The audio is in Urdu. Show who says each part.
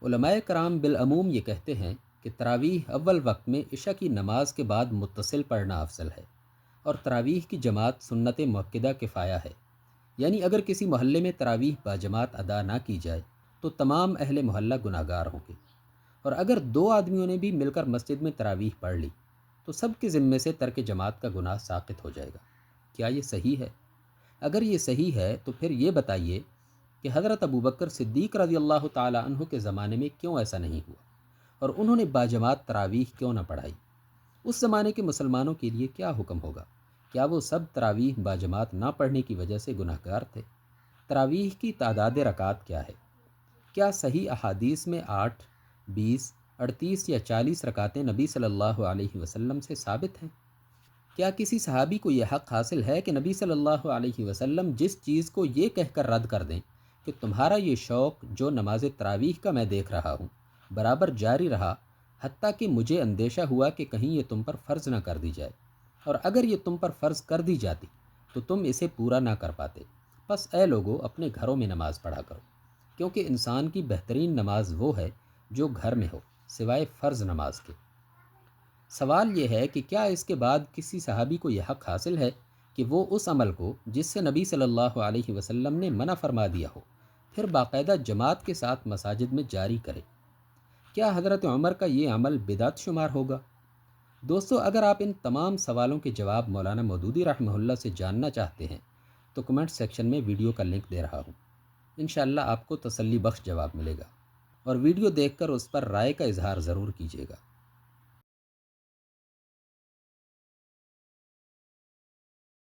Speaker 1: علماء کرام بالعموم یہ کہتے ہیں کہ تراویح اول وقت میں عشاء کی نماز کے بعد متصل پڑھنا افضل ہے، اور تراویح کی جماعت سنت مؤکدہ کفایہ ہے، یعنی اگر کسی محلے میں تراویح باجماعت ادا نہ کی جائے تو تمام اہل محلہ گناہ گار ہوں گے، اور اگر دو آدمیوں نے بھی مل کر مسجد میں تراویح پڑھ لی تو سب کے ذمے سے ترک جماعت کا گناہ ساقط ہو جائے گا۔ کیا یہ صحیح ہے؟ اگر یہ صحیح ہے تو پھر یہ بتائیے کہ حضرت ابوبکر صدیق رضی اللہ تعالی عنہ کے زمانے میں کیوں ایسا نہیں ہوا، اور انہوں نے باجماعت تراویح کیوں نہ پڑھائی؟ اس زمانے کے مسلمانوں کے لیے کیا حکم ہوگا؟ کیا وہ سب تراویح باجماعت نہ پڑھنے کی وجہ سے گناہ گار تھے؟ تراویح کی تعداد رکعات کیا ہے؟ کیا صحیح احادیث میں 8، 20، 38 یا 40 رکعتیں نبی صلی اللہ علیہ وسلم سے ثابت ہیں؟ کیا کسی صحابی کو یہ حق حاصل ہے کہ نبی صلی اللہ علیہ وسلم جس چیز کو یہ کہہ کر رد کر دیں کہ تمہارا یہ شوق جو نماز تراویح کا میں دیکھ رہا ہوں برابر جاری رہا، حتیٰ کہ مجھے اندیشہ ہوا کہ کہیں یہ تم پر فرض نہ کر دی جائے، اور اگر یہ تم پر فرض کر دی جاتی تو تم اسے پورا نہ کر پاتے؟ بس اے لوگو، اپنے گھروں میں نماز پڑھا کرو، کیونکہ انسان کی بہترین نماز وہ ہے جو گھر میں ہو، سوائے فرض نماز کے۔ سوال یہ ہے کہ کیا اس کے بعد کسی صحابی کو یہ حق حاصل ہے کہ وہ اس عمل کو جس سے نبی صلی اللہ علیہ وسلم نے منع فرما دیا ہو پھر باقاعدہ جماعت کے ساتھ مساجد میں جاری کرے؟ کیا حضرت عمر کا یہ عمل بدعت شمار ہوگا؟ دوستو، اگر آپ ان تمام سوالوں کے جواب مولانا مودودی رحمہ اللہ سے جاننا چاہتے ہیں تو کمنٹ سیکشن میں ویڈیو کا لنک دے رہا ہوں، انشاءاللہ آپ کو تسلی بخش جواب ملے گا، اور ویڈیو دیکھ کر اس پر رائے کا اظہار ضرور کیجیے گا۔